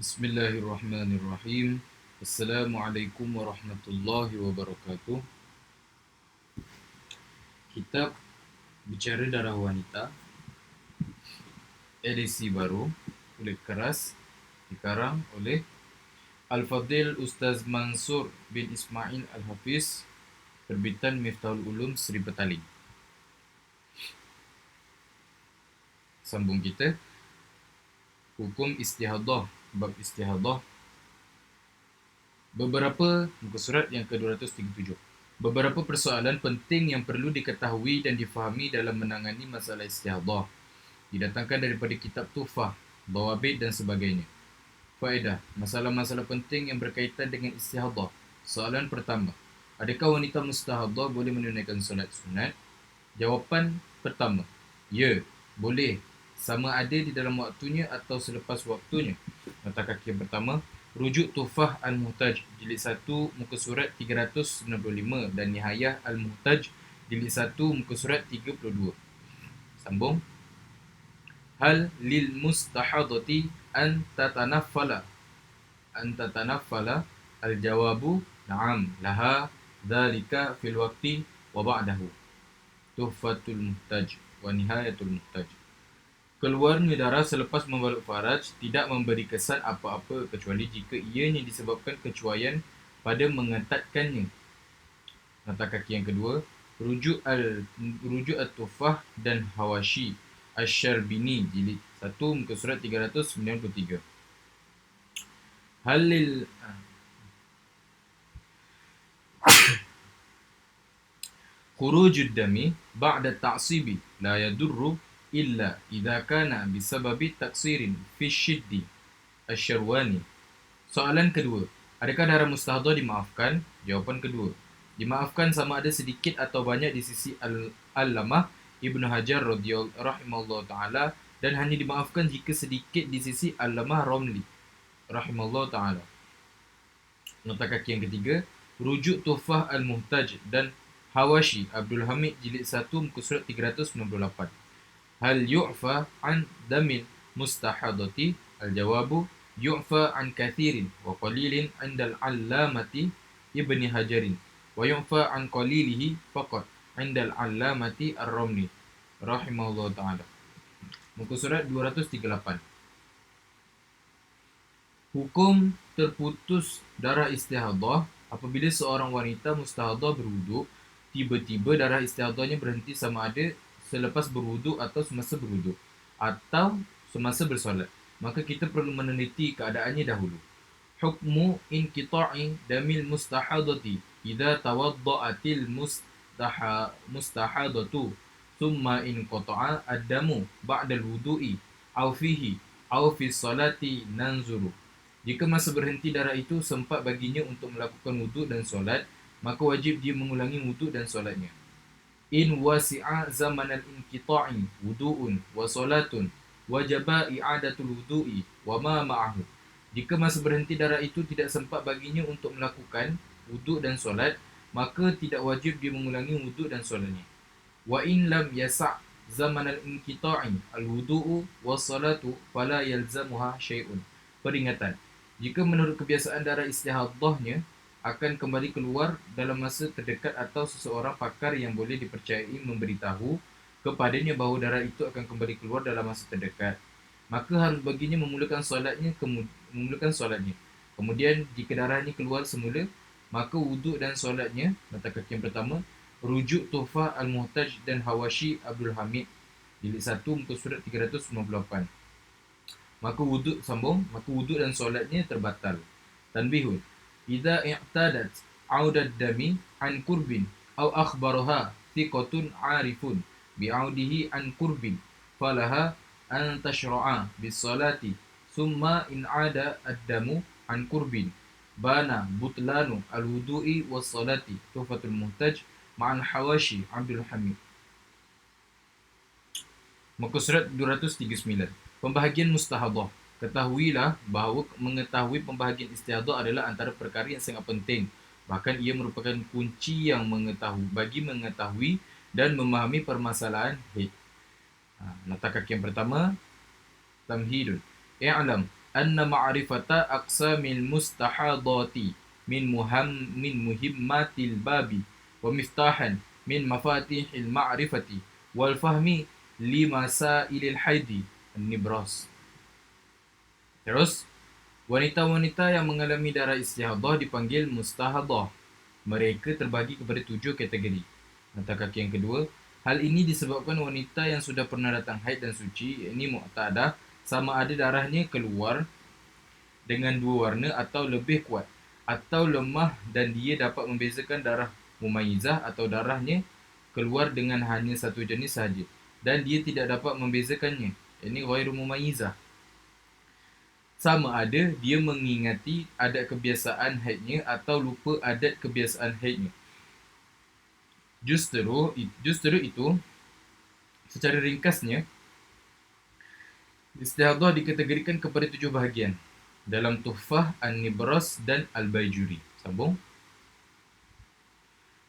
Bismillahirrahmanirrahim. Assalamualaikum warahmatullahi wabarakatuh. Kitab Bicara Darah Wanita, edisi baru, kulit keras, dikarang oleh Al-Fadhil Ustaz Mansur bin Ismail Al-Hafiz, terbitan Miftahul Ulum Sri Petaling. Sambung kita. Hukum istihadah, bab istihadah. Muka surat yang ke-237. Beberapa persoalan penting yang perlu diketahui dan difahami dalam menangani masalah istihadah didatangkan daripada kitab Tuhfah, Dawabit dan sebagainya. Faedah, masalah-masalah penting yang berkaitan dengan istihadah. Soalan pertama, adakah wanita mustahadah boleh menunaikan solat sunat? Jawapan pertama, ya, boleh, sama ada di dalam waktunya atau selepas waktunya. Nota kaki yang pertama, rujuk Tuhfah Al-Muhtaj, jilid 1, muka surat 395 dan Nihayah Al-Muhtaj, jilid 1, muka surat 32. Sambung. Hal lil mustahadati an tatanaffala al-jawabu na'am laha dhalika fil waqti wa ba'dahu. Tuhfatul Muhtaj wa Nihayatul Muhtaj. Keluarnya darah selepas membalut faraj tidak memberi kesan apa-apa kecuali jika ianya disebabkan kecuaian pada mengetatkannya. Nota kaki yang kedua, rujuk At-Tuhfah dan Hawashi Asy-Syarbini, jilid 1, muka surat 393. Halil khurujud dami ba'da ta'sibi la yadurru illa idza kana bisababi taksirin fi syiddi asy-Syarwani. Soalan kedua, adakah darah mustahadah dimaafkan? Jawapan kedua, dimaafkan sama ada sedikit atau banyak di sisi Al-Allamah Ibnu Hajar rahimahullah ta'ala, dan hanya dimaafkan jika sedikit di sisi Allamah Romli rahimahullah ta'ala. Nota kaki yang ketiga, rujuk Tuhfah Al-Muhtaj dan Hawashi Abdul Hamid, jilid 1, muka surat 398. Hal yu'fa an damil mustahadati? Al-jawabu yu'fa an kathirin wa qalilin indal allamati Ibni Hajarin wa yu'fa an qalilihi faqat indal allamati Ar-Romli rahimahullah ta'ala. Muka surat 238. Hukum terputus darah istihadah apabila seorang wanita mustahadah berwuduk, tiba-tiba darah istihadahnya berhenti sama ada selepas berwuduk atau semasa berwuduk atau semasa bersolat. Maka kita perlu meneliti keadaannya dahulu. Hukmu inqita'i damil mustahadati idza tawadda'atil mustahadatu thumma inqata'a ad-damu ba'dal wudu'i aw fihi aw fi salati nanzuru. Jika masa berhenti darah itu sempat baginya untuk melakukan wuduk dan solat, maka wajib dia mengulangi wuduk dan solatnya. In wasi'a zaman al-inqita'i wudu'un wa solatun wajaba i'adatul wudu'i wa ma ma'ahu. Jika masa berhenti darah itu tidak sempat baginya untuk melakukan wuduk dan solat, maka tidak wajib dia mengulangi wuduk dan solatnya. Wa in lam yasa' zaman al-inqita'i al-wudu'u wa salatu fala yalzamuha syai'un. Peringatan, jika menurut kebiasaan darah istihadahnya akan kembali keluar dalam masa terdekat atau seseorang pakar yang boleh dipercayai memberitahu kepadanya bahawa darah itu akan kembali keluar dalam masa terdekat, maka harus baginya memulakan solatnya. Kemudian jika darahnya keluar semula, maka wuduk dan solatnya. Nota kaki yang pertama, rujuk Tuhfah Al-Muhtaj dan Hawashi Abdul Hamid, jilid 1, muka surat 398. Maka wuduk dan solatnya terbatal. Tanbihun, idza i'tadat 'audad dami an qurbin aw akhbaraha thiqatun 'arifun bi'audihi an qurbin falaha an tashra'a bis salati thumma in 'ada ad-damu an qurbin bana butlanu al-wudu'i was salati. Tuhfatul Muhtaj ma'al Hawashi Abdul Hamid, muka surat 239. Pembahagian mustahadah. Ketahuilah bahawa mengetahui pembahagian istihadah adalah antara perkara yang sangat penting. Bahkan ia merupakan kunci yang bagi mengetahui dan memahami permasalahan haid. Nota kaki yang pertama, tamhidun. I'lam anna ma'rifata aqsamil mustahadati min muhimmatil babi wa miftahan min mafatihil ma'rifati wal fahmi limasailil haidi an-nibras. Terus, wanita-wanita yang mengalami darah istihadah dipanggil mustahadah. Mereka terbagi kepada 7 kategori. Mata kaki yang kedua, hal ini disebabkan wanita yang sudah pernah datang haid dan suci, yakni mu'tadah, sama ada darahnya keluar dengan 2 warna atau lebih kuat, atau lemah dan dia dapat membezakan darah mumayyizah atau darahnya keluar dengan hanya satu jenis sahaja, dan dia tidak dapat membezakannya, yakni ghairu mumayyizah. Sama ada dia mengingati adat kebiasaan haidnya atau lupa adat kebiasaan haidnya. Justru itu, secara ringkasnya, istihadah dikategorikan kepada 7 bahagian dalam Tuhfah, An-Nibras dan Al-Baijuri. Sambung.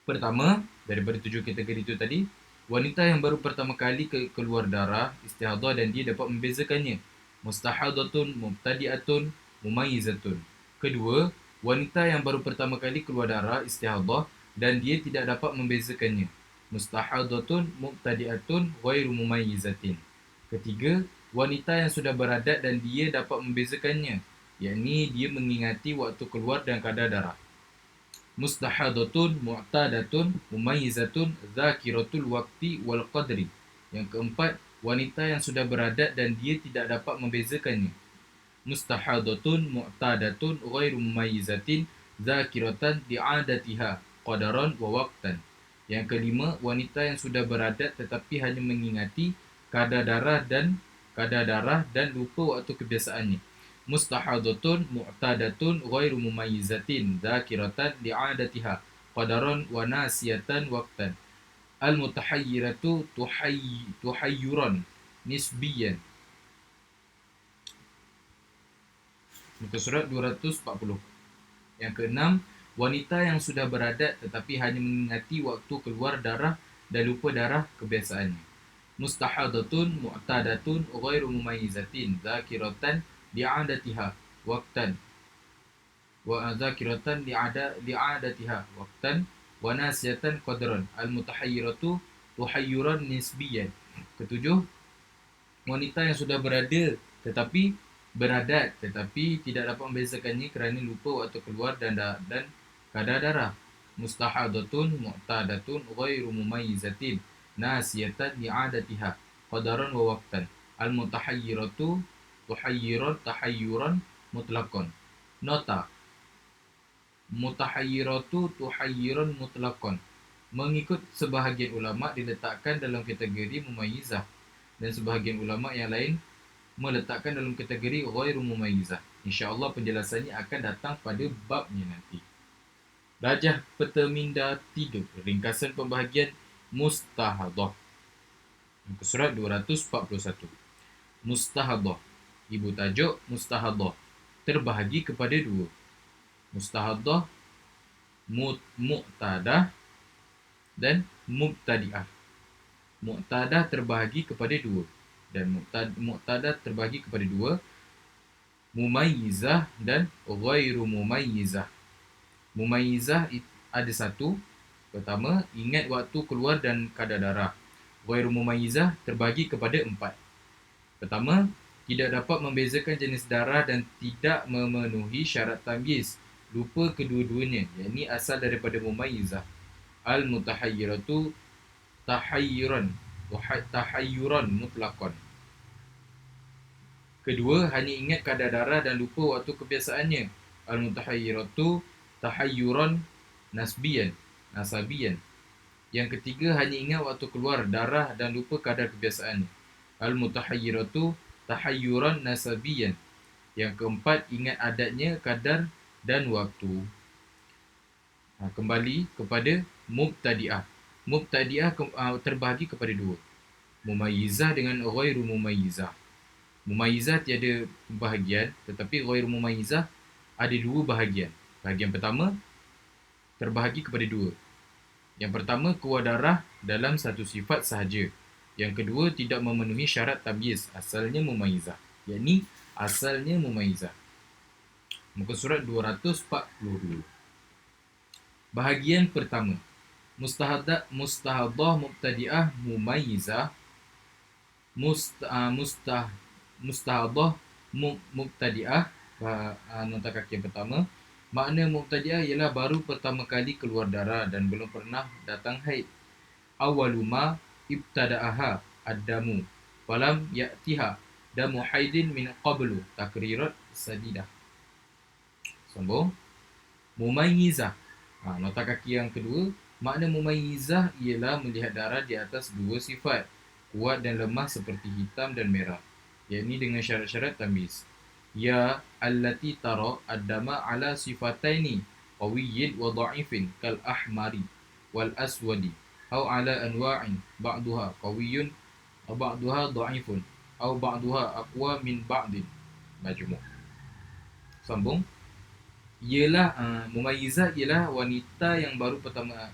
Pertama, daripada 7 kategori itu tadi, wanita yang baru pertama kali keluar darah istihadah dan dia dapat membezakannya. Mustahadatun, mubtadi'atun, mumayyizatun. Kedua, wanita yang baru pertama kali keluar darah istihadah dan dia tidak dapat membezakannya. Mustahadatun, mubtadi'atun, ghairu mumayyizatin. Ketiga, wanita yang sudah beradat dan dia dapat membezakannya, yakni dia mengingati waktu keluar dan kadar darah. Mustahadatun, mu'tadatun, mumayyizatun, dzakiratul waqti wal qadri. Yang keempat, wanita yang sudah beradat dan dia tidak dapat membezakannya. Mustahadatun, mu'tadatun, ghairu mumayyizatin, dzakiratan li'adatiha, qadaran wa waqtan. Yang kelima, wanita yang sudah beradat tetapi hanya mengingati kadar darah dan lupa waktu kebiasaannya. Mustahadatun, mu'tadatun, ghairu mumayyizatin, dzakiratan li'adatiha, qadaran wa nasiyatan waqtan. Al-mutahayyiratu tuhayyuran nisbiyan. Muka surat 240. Yang keenam, wanita yang sudah beradat tetapi hanya mengingati waktu keluar darah dan lupa darah kebiasaannya. Mustahadatun, mu'tadatun, ghairu mumayyizatin, dzakiratan li'adatiha waqtan wa dzakiratan li'adatiha waqtan wa nasiyatan qadran. Al-mutahayyiratu tuhayyuran nisbiyan. Ketujuh, wanita yang sudah beradat tetapi tidak dapat membezakannya kerana lupa waktu keluar dan kadar darah. Mustahadatun, mu'tadatun, ghairu mumayyizatin, nasiyatan li'adatiha qadaran wa waqtan. Al-mutahayyiratu tahayyuran mutlaqan. Nota: mutahayyiratu tuhayyuran mutlaqan mengikut sebahagian ulama diletakkan dalam kategori mumayyizah dan sebahagian ulama yang lain meletakkan dalam kategori ghairu mumayyizah. InsyaAllah penjelasannya akan datang pada babnya nanti. Rajah peta minda 3, ringkasan pembahagian mustahadah. Muka surat 241. Mustahadah. Ibu tajuk mustahadah terbahagi kepada 2. Mustahadah, mu'tadah dan mubtadi'ah. Mu'tadah terbahagi kepada 2 dan mu'tadah terbahagi kepada 2. Mumayyizah dan ghairu mumayyizah. Mumayyizah ada 1. Pertama, ingat waktu keluar dan kadar darah. Ghairu mumayyizah terbahagi kepada 4. Pertama, tidak dapat membezakan jenis darah dan tidak memenuhi syarat tamyiz. Lupa kedua-duanya, yakni asal daripada mumayyizah. Al-mutahayyiratu tahayyuran mutlaqan. Kedua, hanya ingat kadar darah dan lupa waktu kebiasaannya. Al-mutahayyiratu tahayyuran nasabiyan. Yang ketiga, hanya ingat waktu keluar darah dan lupa kadar kebiasaannya. Al-mutahayyiratu tahayyuran nasabiyan. Yang keempat, ingat adatnya, kadar dan waktu. Kembali kepada mubtadi'ah. Mubtadi'ah terbahagi kepada 2. Mumayyizah dengan ghairu mumayyizah. Mumayyizah tiada bahagian, tetapi ghairu mumayyizah ada 2 bahagian. Bahagian pertama terbahagi kepada 2. Yang pertama, keluar darah dalam satu sifat sahaja. Yang kedua, tidak memenuhi syarat tamyiz, asalnya mumayyizah, yakni Asalnya mumayyizah. Muka surat 242. Bahagian pertama. Mustahadah mubtadi'ah mumayyizah. Mustahadah mubtadi'ah, nota kaki yang pertama. Makna mubtadi'ah ialah baru pertama kali keluar darah dan belum pernah datang haid. Awaluma ibtada'aha ad-damu falam ya'tiha damu haidin min qablu takrirat sadidah. Sambung. Mumayyizah. Nota kaki yang kedua. Makna mumayyizah ialah melihat darah di atas dua sifat, kuat dan lemah seperti hitam dan merah, yakni dengan syarat-syarat tamyiz. Ya allati tara ad-dama ala sifataini qawiyyin wa dha'ifin kal ahmari wal aswadi aw ala anwa'in ba'daha qawiyyun wa ba'daha dha'ifun aw ba'daha aqwa min ba'din majmu'. Sambung. Ialah mumayyizah ialah wanita yang baru pertama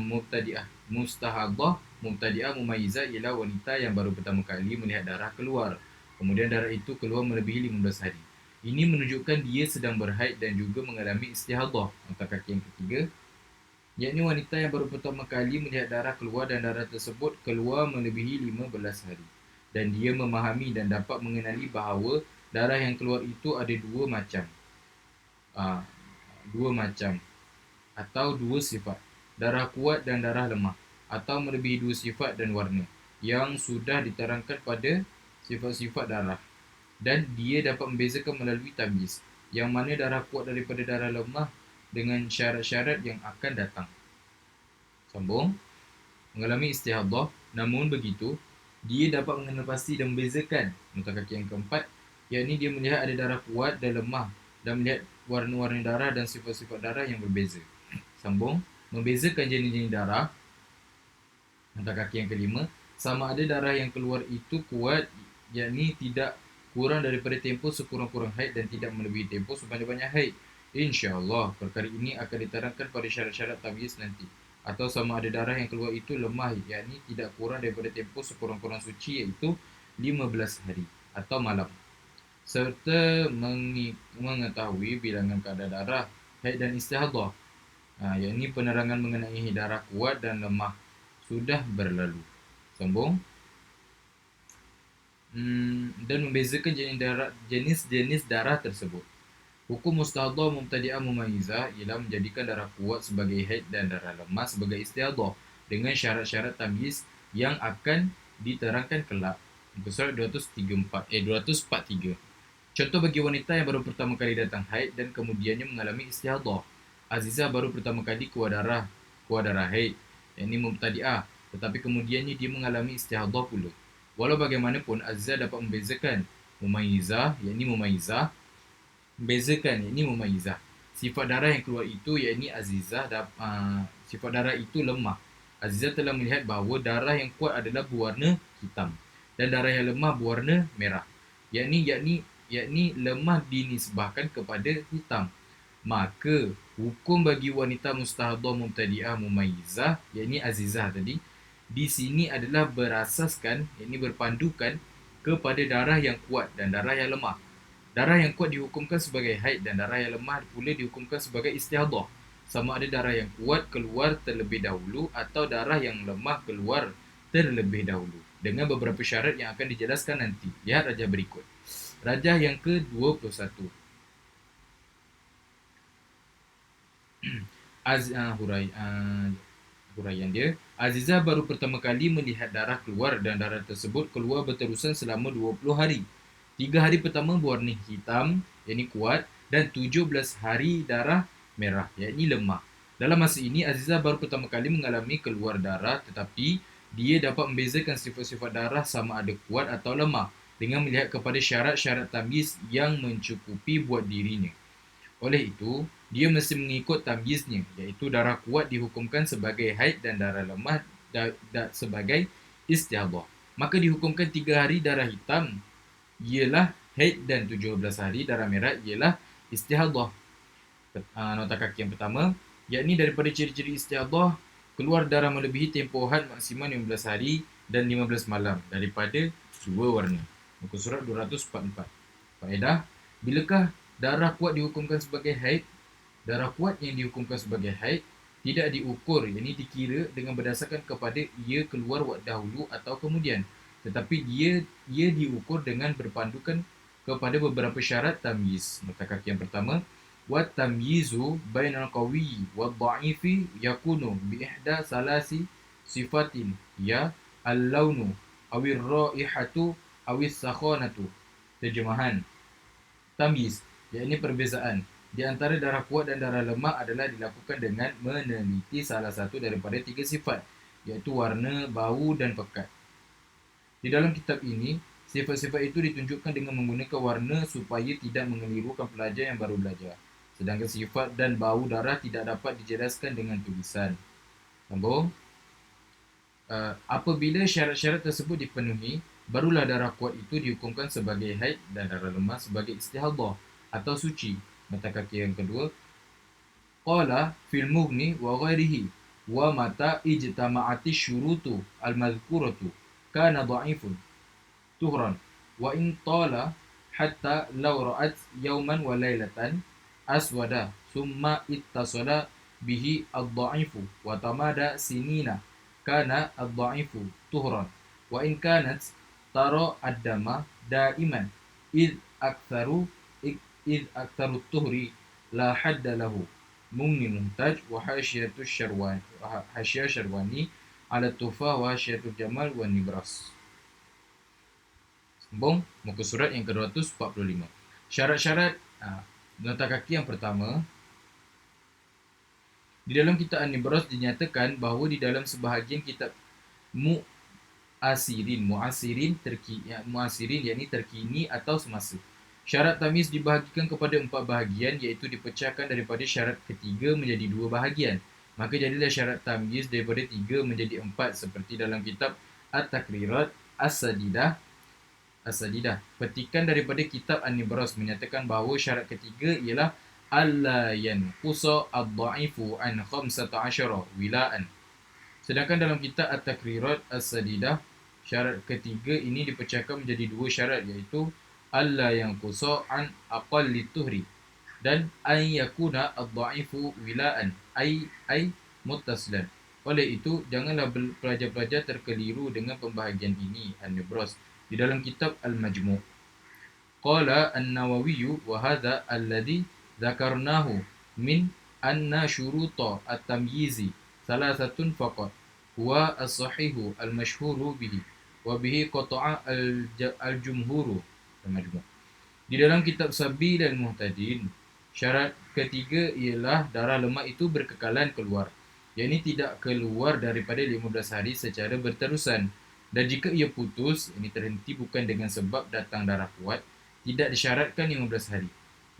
mubtadi'ah. Mustahadah mubtadi'ah mumayyizah ialah wanita yang baru pertama kali melihat darah keluar, kemudian darah itu keluar melebihi 15 hari. Ini menunjukkan dia sedang berhaid dan juga mengalami istihadah. Nota kaki yang ketiga, yakni wanita yang baru pertama kali melihat darah keluar dan darah tersebut keluar melebihi 15 hari, dan dia memahami dan dapat mengenali bahawa darah yang keluar itu ada dua macam atau dua sifat, darah kuat dan darah lemah, atau melebihi dua sifat dan warna yang sudah diterangkan pada sifat-sifat darah, dan dia dapat membezakan melalui tamyiz yang mana darah kuat daripada darah lemah dengan syarat-syarat yang akan datang. Sambung. Mengalami istihadah, namun begitu dia dapat mengenal pasti dan membezakan. Nota kaki yang keempat, yakni dia melihat ada darah kuat dan lemah dan melihat warna-warna darah dan sifat-sifat darah yang berbeza. Sambung. Membezakan jenis-jenis darah. Nota kaki yang kelima, sama ada darah yang keluar itu kuat, yakni tidak kurang daripada tempoh sekurang-kurang haid dan tidak melebihi tempoh sebanyak-banyak haid. InsyaAllah perkara ini akan diterangkan pada syarat-syarat tamyiz nanti. Atau sama ada darah yang keluar itu lemah, yakni tidak kurang daripada tempoh sekurang-kurang suci, iaitu 15 hari atau malam, serta mengetahui bilangan kadar darah haid dan istihadah, yakni penerangan mengenai darah kuat dan lemah sudah berlalu. Sambung. Dan membezakan jenis-jenis darah tersebut. Hukum mustahadah mubtadi'ah mumayyizah ialah menjadikan darah kuat sebagai haid dan darah lemah sebagai istihadah dengan syarat-syarat tamyiz yang akan diterangkan kelak. Muka surat 243. Contoh bagi wanita yang baru pertama kali datang haid dan kemudiannya mengalami istihadah. Azizah baru pertama kali keluar darah haid, yakni mubtadi'ah, tetapi kemudiannya dia mengalami istihadah pula. Walau bagaimanapun, Azizah dapat membezakan mumayyizah, sifat darah yang keluar itu, yakni Azizah sifat darah itu lemah. Azizah telah melihat bahawa darah yang kuat adalah berwarna hitam dan darah yang lemah berwarna merah. Yakni lemah dinisbahkan kepada hitam. Maka hukum bagi wanita mustahadah mubtadi'ah mumayyizah, yakni Azizah tadi, di sini adalah berasaskan, yakni berpandukan kepada darah yang kuat dan darah yang lemah. Darah yang kuat dihukumkan sebagai haid dan darah yang lemah pula dihukumkan sebagai istihadah. Sama ada darah yang kuat keluar terlebih dahulu atau darah yang lemah keluar terlebih dahulu, dengan beberapa syarat yang akan dijelaskan nanti. Lihat rajah berikut. Rajah yang ke-21. Huraian dia. Azizah baru pertama kali melihat darah keluar dan darah tersebut keluar berterusan selama 20 hari. 3 hari pertama berwarna hitam, yakni kuat, dan 17 hari darah merah, yakni lemah. Dalam masa ini Azizah baru pertama kali mengalami keluar darah, tetapi dia dapat membezakan sifat-sifat darah sama ada kuat atau lemah dengan melihat kepada syarat-syarat tamyiz yang mencukupi buat dirinya. Oleh itu, dia mesti mengikut tamyiznya, iaitu darah kuat dihukumkan sebagai haid dan darah lemah sebagai istihadah. Maka dihukumkan 3 hari darah hitam ialah haid dan 17 hari darah merah ialah istihadah. Nota kaki yang pertama, yakni daripada ciri-ciri istihadah, keluar darah melebihi tempoh had maksimal 15 hari dan 15 malam daripada dua warna. Muka surat 244. Faedah, bilakah darah kuat dihukumkan sebagai haid? Darah kuat yang dihukumkan sebagai haid tidak diukur, yakni dikira dengan berdasarkan kepada ia keluar dahulu atau kemudian, tetapi ia diukur dengan berpandukan kepada beberapa syarat tamyiz. Nota kaki yang pertama, wa tamyizu bainal qawi wa dha'ifi yakunu bi ihda salasi sifatin ya al-launu awir raihatu awis sakhanatu. Terjemahan, tamyiz, yakni perbezaan di antara darah kuat dan darah lemah adalah dilakukan dengan meneliti salah satu daripada tiga sifat, iaitu warna, bau dan pekat. Di dalam kitab ini, sifat-sifat itu ditunjukkan dengan menggunakan warna supaya tidak mengelirukan pelajar yang baru belajar. Sedangkan sifat dan bau darah tidak dapat dijelaskan dengan tulisan. Sambung. Apabila syarat-syarat tersebut dipenuhi, barulah darah kuat itu dihukumkan sebagai haid dan darah lemah sebagai istihadah atau suci. Mata kaki yang kedua, qala fil mughni wa ghairihi wa mata ijtama'ati syurutu al-madhkuratu kana dha'ifun tuhran wa in tala hatta law ra'at yawman wa laylatan aswada summa ittasala bihi ad-dha'ifu wa tamada sinina kana ad-dha'ifu tuhran wa in kanat tara ad-dama daiman id aktharu tuhri la hadda lahu. Mumni Muhtaj wa Hasyiatus Syarwani, Hasyiyah Syarwani ala Tufah wa Hasyiatul Jamal wa Nibras. Sambung muka surat yang ke-245. Syarat-syarat nota kaki yang pertama. Di dalam kitab An-Nibras dinyatakan bahawa di dalam sebahagian kitab mu'asirin yakni terkini atau semasa, syarat tamyiz dibahagikan kepada 4 bahagian, iaitu dipecahkan daripada syarat ketiga menjadi 2 bahagian. Maka jadilah syarat tamyiz daripada 3 menjadi 4 seperti dalam kitab At-Takrirat As-Sadidah. Petikan daripada kitab An-Nibras menyatakan bahawa syarat ketiga ialah alla yanqusa ad-dha'ifu an 15 wila'an. Sedangkan dalam kitab At-Takrirat As-Sadidah, syarat ketiga ini dipecahkan menjadi 2 syarat, iaitu alla yanqusa an aqalli tuhri dan an yakuna ad-dha'ifu wila'an ay muttasilan. Oleh itu, janganlah pelajar-pelajar terkeliru dengan pembahagian ini. An-Nibras di dalam kitab Al-Majmu'. Qala An-Nawawi wa hadha alladhi dzakarnahu min anna syuruta at-tamyizi salasatun faqat huwa as-sahihu al-mashhuru bihi wa bihi qata'a al-jumhuru. Al-Majmu'. Di dalam kitab Sabil dan Muhtadin, syarat ketiga ialah darah lemak itu berkekalan keluar, yakni tidak keluar daripada 15 hari secara berterusan, dan jika ia putus, ini terhenti bukan dengan sebab datang darah kuat, tidak disyaratkan 15 hari.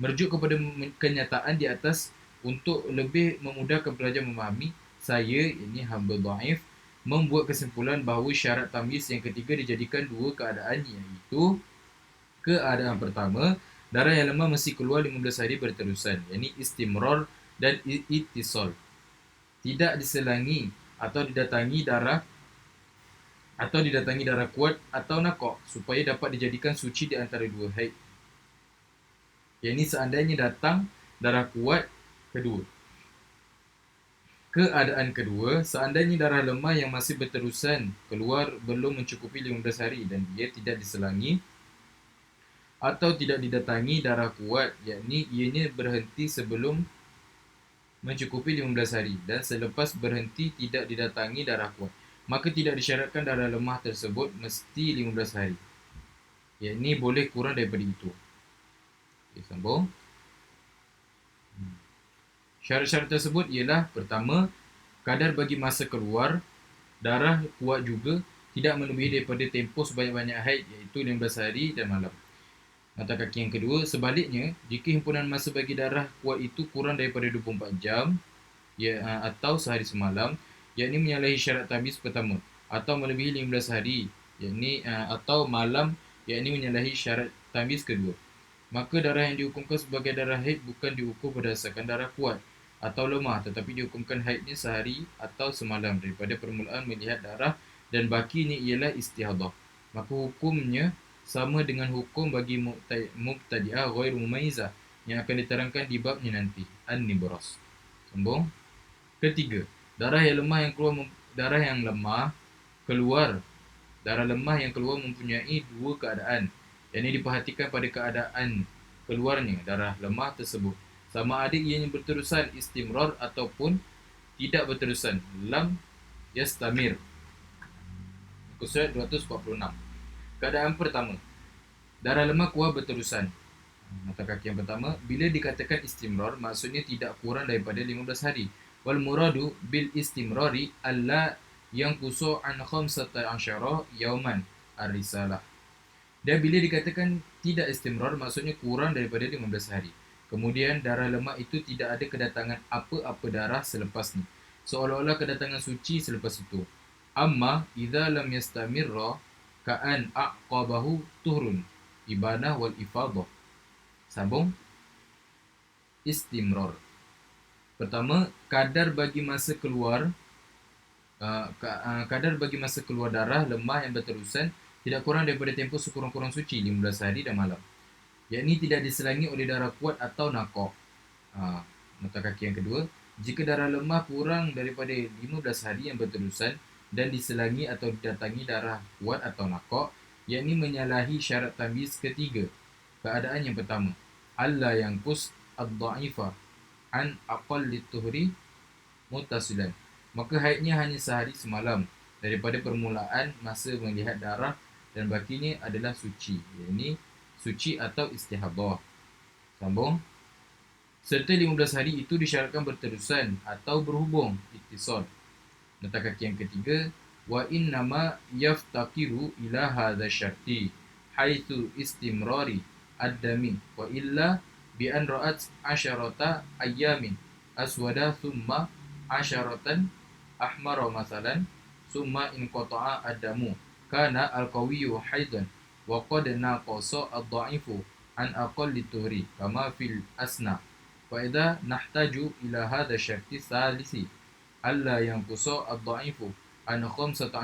Merujuk kepada kenyataan di atas untuk lebih memudahkan pelajar memahami, saya, ini hamba dhaif, membuat kesimpulan bahawa syarat tamyiz yang ketiga dijadikan 2 keadaan, iaitu keadaan pertama, darah yang lemah mesti keluar 15 hari berterusan, yakni istimrar dan ittisal, tidak diselangi atau didatangi darah kuat atau nakok, supaya dapat dijadikan suci di antara 2 haid, yakni seandainya datang darah kuat kedua. Keadaan kedua, seandainya darah lemah yang masih berterusan keluar belum mencukupi 15 hari dan ia tidak diselangi atau tidak didatangi darah kuat, yakni ianya berhenti sebelum mencukupi 15 hari dan selepas berhenti tidak didatangi darah kuat, maka tidak disyaratkan darah lemah tersebut mesti 15 hari, yakni boleh kurang daripada itu. Okay, sambung. Syarat-syarat tersebut ialah, pertama, kadar bagi masa keluar darah kuat juga tidak melebihi daripada tempoh sebanyak-banyak haid, iaitu 15 hari dan malam. Mata kaki yang kedua, sebaliknya, jika himpunan masa bagi darah kuat itu kurang daripada 24 jam atau sehari semalam, yakni menyalahi syarat tamyiz pertama, atau melebihi 15 hari yakni atau malam, yakni menyalahi syarat tamyiz kedua, maka darah yang dihukumkan sebagai darah haid bukan diukur berdasarkan darah kuat atau lemah, tetapi dihukumkan haidnya sehari atau semalam daripada permulaan melihat darah, dan bakinya ialah istihadah. Maka hukumnya sama dengan hukum bagi mubtadi'ah ghairu mumayyizah yang akan diterangkan di bab ni nanti, an-nibras. Sambung. Ketiga, darah yang lemah keluar darah lemah yang keluar mempunyai dua keadaan. Yang ini diperhatikan pada keadaan keluarnya darah lemah tersebut, sama ada ianya berterusan istimrar ataupun tidak berterusan, lam yastamir. Muka surat 246. Keadaan pertama, darah lemah keluar berterusan. Mata kaki yang pertama, bila dikatakan istimrar, maksudnya tidak kurang daripada 15 hari. Wal muradu bil istimrari alla yang kusu an khamsata asyara yauman ar-risalah. Dan bila dikatakan tidak istimrar, maksudnya kurang daripada 15 hari. Kemudian darah lemah itu tidak ada kedatangan apa-apa darah selepas ni, seolah-olah kedatangan suci selepas itu. Amma idza lam yastamirra ka'an aqabahu tuhrun ibanah wal ifadah. Sambung. Istimrar. Pertama, kadar bagi masa keluar darah lemah yang berterusan tidak kurang daripada tempoh sekurang-kurang suci 15 hari dan malam. Yakni tidak diselangi oleh darah kuat atau nakok. Nota kaki yang kedua, jika darah lemah kurang daripada 15 hari yang berterusan dan diselangi atau didatangi darah kuat atau nakok, yakni menyalahi syarat tamyiz ketiga. Keadaan yang pertama, alla yanqus ad-dha'ifa an aqalli tuhri muttasilan. Maka haidnya hanya sehari semalam daripada permulaan masa melihat darah dan bakinya adalah suci. Ini suci atau istihadah. Sambung. Serta 15 hari itu disyaratkan berterusan atau berhubung, ittisal. Nota kaki yang ketiga, wa innama yaftakiru ila hadha syarti haitsu istimrari ad-dami wa illa bi an ra'at asyarata ayyamin aswada thumma asyaratan ahmara masalan summa in qata'a ad-damu kana al-qawiyyu haidan wa qad naqasa ad-dha'ifu an aqalli tuhri kama fil asna fa idza nahtaju ila hadha syarti salisi alla yanqusa ad-dha'ifu an 15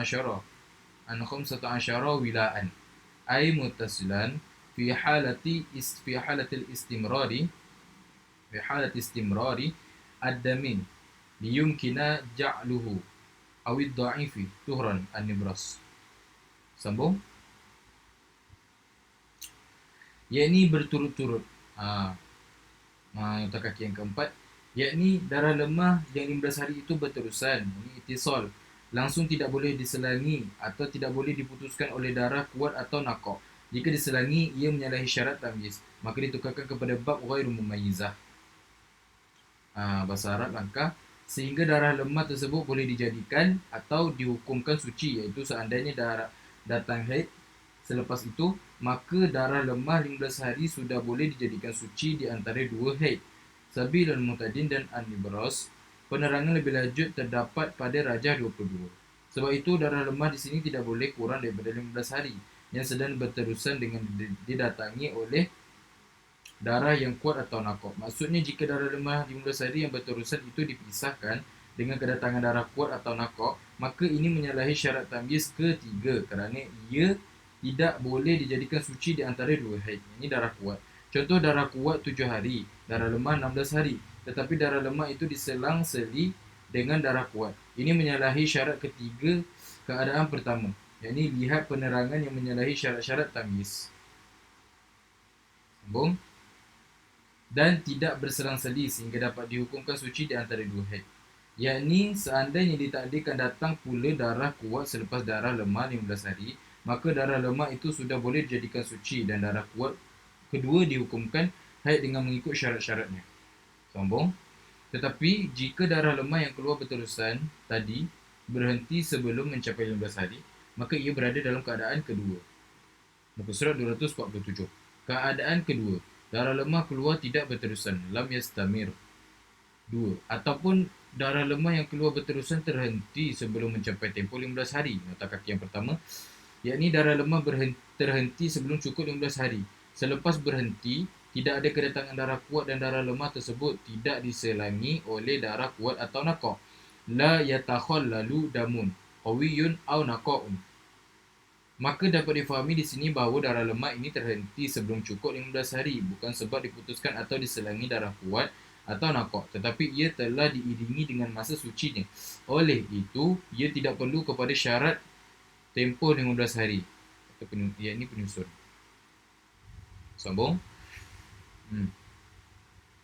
wilaan ay muttasilan fi halati istimrari ad-damin liyumkina ja'luhu awid dha'ifi tuhran an-nibras. Sambung. Yakni berturut-turut. Nota kaki yang keempat, yakni darah lemah yang 15 hari itu berterusan, ini ittisal, langsung tidak boleh diselangi atau tidak boleh diputuskan oleh darah kuat atau nakok. Jika diselangi, ia menyalahi syarat tamyiz, maka ditukarkan kepada bab ghairu mumayyizah. Bahasa Arab langkah, sehingga darah lemah tersebut boleh dijadikan atau dihukumkan suci, iaitu seandainya darah datang haid selepas itu, maka darah lemah 15 hari sudah boleh dijadikan suci di antara dua haid. Sabilul Mu'tadin dan An-Nibras. Penerangan lebih lanjut terdapat pada Rajah 22. Sebab itu darah lemah di sini tidak boleh kurang daripada 15 hari yang sedang berterusan dengan didatangi oleh darah yang kuat atau nakok. Maksudnya jika darah lemah 15 hari yang berterusan itu dipisahkan dengan kedatangan darah kuat atau nakok, maka ini menyalahi syarat tamyiz ketiga kerana ia tidak boleh dijadikan suci di antara dua haid. Ini darah kuat. Contoh, darah kuat 7 hari, darah lemah 16 hari. Tetapi darah lemah itu diselang-seli dengan darah kuat. Ini menyalahi syarat ketiga keadaan pertama. Yakni lihat penerangan yang menyalahi syarat-syarat tamyiz. Sambung. Dan tidak berselang-seli sehingga dapat dihukumkan suci di antara dua haid. Yakni seandainya ditakdirkan datang pula darah kuat selepas darah lemah 15 hari, maka darah lemah itu sudah boleh dijadikan suci dan darah kuat kedua dihukumkan haid dengan mengikut syarat-syaratnya. Sambung. Tetapi jika darah lemah yang keluar berterusan tadi berhenti sebelum mencapai 15 hari, maka ia berada dalam keadaan kedua. Muka surat 247. Keadaan kedua, darah lemah keluar tidak berterusan, lam yastamir. 2. Ataupun darah lemah yang keluar berterusan terhenti sebelum mencapai tempoh 15 hari. Nota kaki yang pertama, yakni darah lemah terhenti sebelum cukup 15 hari. Selepas berhenti, tidak ada kedatangan darah kuat dan darah lemah tersebut tidak diselangi oleh darah kuat atau nakok. La yatakhallalu damun qawiyun aw naqa'un. Maka dapat difahami di sini bahawa darah lemah ini terhenti sebelum cukup 15 hari, bukan sebab diputuskan atau diselangi darah kuat atau nakok, tetapi ia telah diiringi dengan masa sucinya. Oleh itu, ia tidak perlu kepada syarat tempoh 15 hari. Ia ini penyusun. Sambung.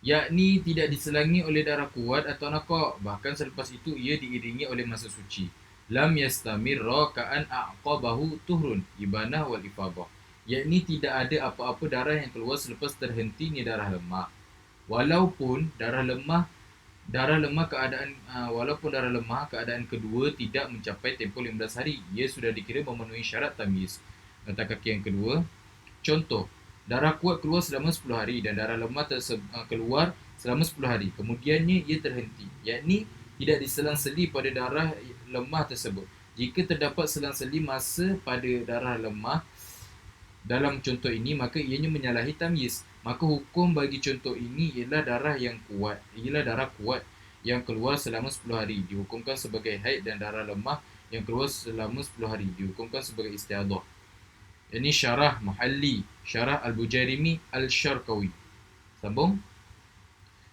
Yakni tidak diselangi oleh darah kuat atau nakok, bahkan selepas itu ia diiringi oleh masa suci. Lam yastamirra ka'an aqabahu tuhrun ibanah wal ifadah. Yakni tidak ada apa-apa darah yang keluar selepas terhentinya darah lemah. Walaupun darah lemah keadaan kedua tidak mencapai tempoh 15 hari, ia sudah dikira memenuhi syarat tamyiz. Nota kaki yang kedua. Contoh, darah kuat keluar selama 10 hari dan darah lemah keluar selama 10 hari. Kemudiannya ia terhenti, yakni tidak diselang-seli pada darah lemah tersebut. Jika terdapat selang-seli masa pada darah lemah dalam contoh ini, maka ianya menyalahi tamyiz. Maka hukum bagi contoh ini ialah darah kuat yang keluar selama 10 hari dihukumkan sebagai haid, dan darah lemah yang keluar selama 10 hari dihukumkan sebagai istihadah. Ini syarah Mahalli, syarah Al-Bujairimi Al-Syarqawi. Sambung.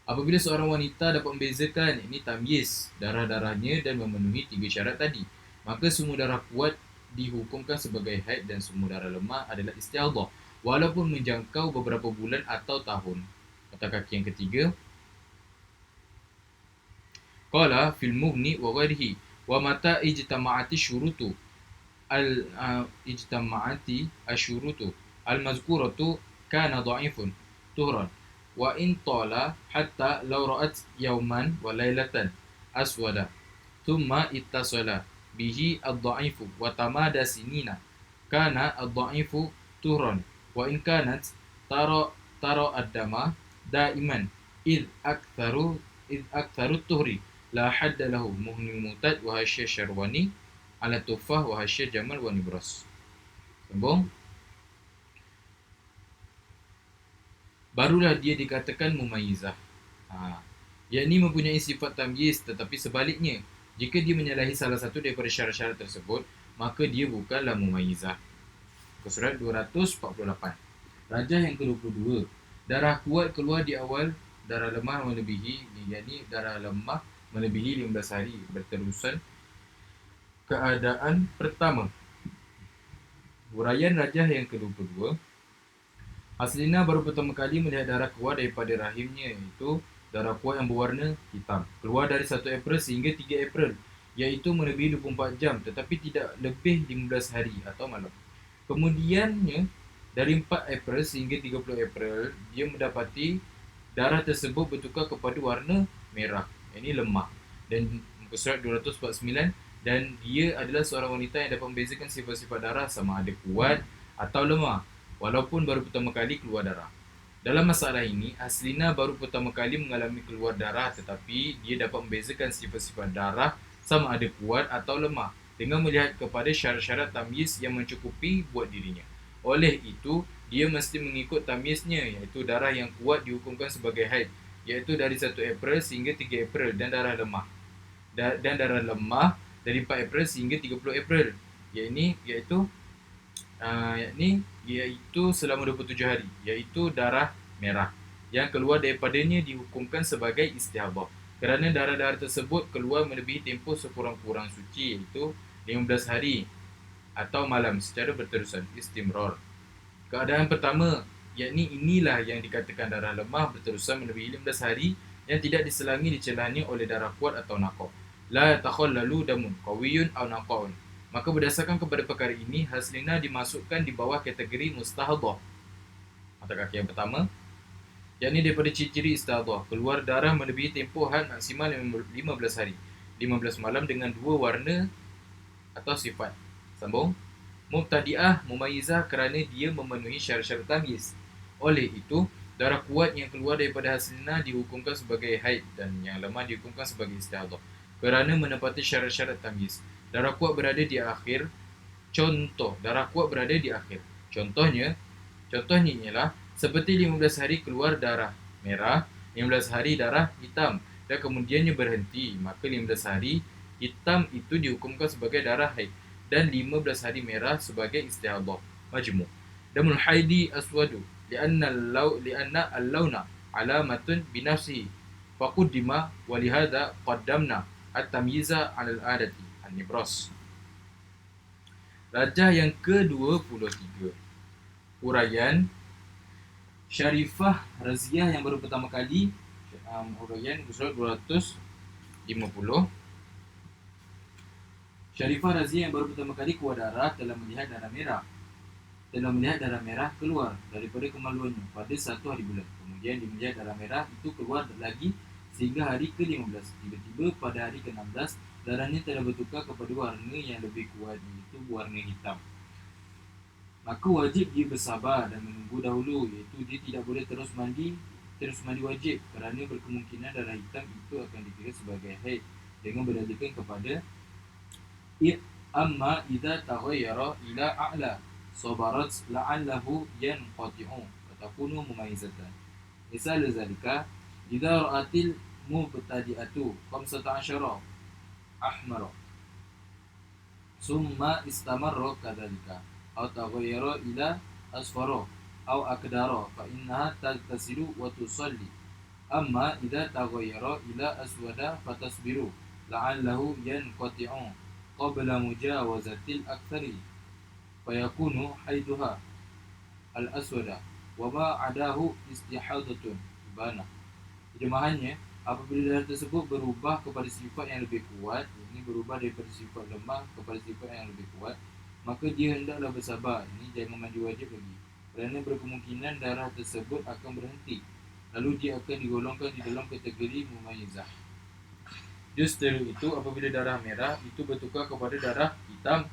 Apabila seorang wanita dapat membezakan ini tamyiz darah-darahnya dan memenuhi 3 syarat tadi, maka semua darah kuat dihukumkan sebagai haid dan semua darah lemah adalah istihadah, walaupun menjangkau beberapa bulan atau tahun. Kata kaki yang ketiga. Qala fil mughni wa ghairihi wa mata ijtama'ati syurutu ijtama'ati asyurutu al-mazkuratu kana dha'ifun tuhran wa in tala hatta law ra'at yawman wa laylatan aswada thumma ittasala bihi ad-dha'ifu wa tamada sinina kana ad-dha'ifu tuhran wa in kanat tara ad-dama daiman id aktharu tuhri la hadda lahu muhnil mutad wa hasyy syarwani ala tufah wa hasyy jamal wa nibras. Sambung. Barulah dia dikatakan mumayyizah. Yakni mempunyai sifat tamyiz, tetapi sebaliknya, jika dia menyalahi salah satu daripada syarat-syarat tersebut, maka dia bukanlah mumayyizah. Surat 248. Rajah yang ke-22. Darah kuat keluar di awal, darah lemah melebihi, yakni darah lemah melebihi 15 hari berterusan. Keadaan pertama. Huraian rajah yang ke-22. Haslina baru pertama kali melihat darah keluar daripada rahimnya, iaitu darah kuat yang berwarna hitam. Keluar dari 1 April sehingga 3 April, iaitu melebihi 24 jam, tetapi tidak lebih 15 hari atau malam. Kemudiannya, dari 4 April sehingga 30 April, dia mendapati darah tersebut bertukar kepada warna merah. Ini lemah. Dan muka surat 249, dan dia adalah seorang wanita yang dapat membezakan sifat-sifat darah sama ada kuat atau lemah, walaupun baru pertama kali keluar darah. Dalam masalah ini, Haslina baru pertama kali mengalami keluar darah, tetapi dia dapat membezakan sifat-sifat darah sama ada kuat atau lemah dengan melihat kepada syarat-syarat tamyiz yang mencukupi buat dirinya. Oleh itu, dia mesti mengikut tamyiznya, iaitu darah yang kuat dihukumkan sebagai haid, iaitu dari 1 April sehingga 3 April, dan darah lemah dari 4 April sehingga 30 April, iaitu selama 27 hari, iaitu darah merah yang keluar daripadanya dihukumkan sebagai istihadah, kerana darah-darah tersebut keluar melebihi tempoh sekurang-kurang suci, iaitu 15 hari atau malam secara berterusan, istimrar. Keadaan pertama, yakni inilah yang dikatakan darah lemah berterusan melebihi 15 hari yang tidak diselangi dicelahnya oleh darah kuat atau nakok. La takhallalu damun qawiyun aw naqaun. Maka berdasarkan kepada perkara ini, Haslina dimasukkan di bawah kategori mustahadah. Mata kaki yang pertama, yakni daripada ciri-ciri istihadah, keluar darah melebihi tempoh had maksimal 15 hari, 15 malam dengan 2 warna atau sifat. Sambung. Mubtadi'ah mumayyizah kerana dia memenuhi syarat-syarat tamyiz. Oleh itu, darah kuat yang keluar daripada Haslina dihukumkan sebagai haid dan yang lemah dihukumkan sebagai istihadah kerana menepati syarat-syarat tamyiz. Darah kuat berada di akhir. Darah kuat berada di akhir. Contohnya ialah seperti 15 hari keluar darah merah, 15 hari darah hitam, dan kemudiannya berhenti. Maka 15 hari hitam itu dihukumkan sebagai darah haid, dan 15 hari merah sebagai istihadah. Majmu'. Damul haidi aswadu lianna al-launa alamatun binafsihi faqaddima wa lihada qaddamna at-tamyiza 'ala al-adati an-nibras. Rajah yang ke-23. Uraian Syarifah Raziah yang baru pertama kali, uraian surat 250. Syarifah Raziah yang baru pertama kali keluar darah telah melihat darah merah keluar daripada kemaluannya pada 1 hari bulan. Kemudian dia melihat darah merah itu keluar lagi sehingga hari ke-15. Tiba-tiba pada hari ke-16 darahnya telah bertukar kepada warna yang lebih kuat, iaitu warna hitam. Maka wajib dia bersabar dan menunggu dahulu, iaitu dia tidak boleh terus mandi wajib, kerana berkemungkinan darah hitam itu akan dikira sebagai haid dengan berdasarkan kepada amma idza taghayyara ila a'la sabarat la'allahu yanqati'u wa takunu mumayyizatan. Misal zalika idza ra'atil mubtadi'atu 15 ahmara summa istamarra kadzalika aw taghayyara ila asfara aw akdara fa innaha tagtasilu wa tusalli. Amma idza taghayyara ila aswada fatasbiru la'allahu yanqati'u qabla mujawazatil aktsari fayakunu haiduha al-aswada wa ma adahu istihadatun ibana. Terjemahannya, apabila darah tersebut berubah kepada sifat yang lebih kuat, ini berubah daripada sifat lemah kepada sifat yang lebih kuat, maka dia hendaklah bersabar. Ini jangan mandi wajib lagi, kerana berkemungkinan darah tersebut akan berhenti, lalu dia akan digolongkan di dalam kategori mumayyizah. Justru itu, apabila darah merah itu bertukar kepada darah hitam,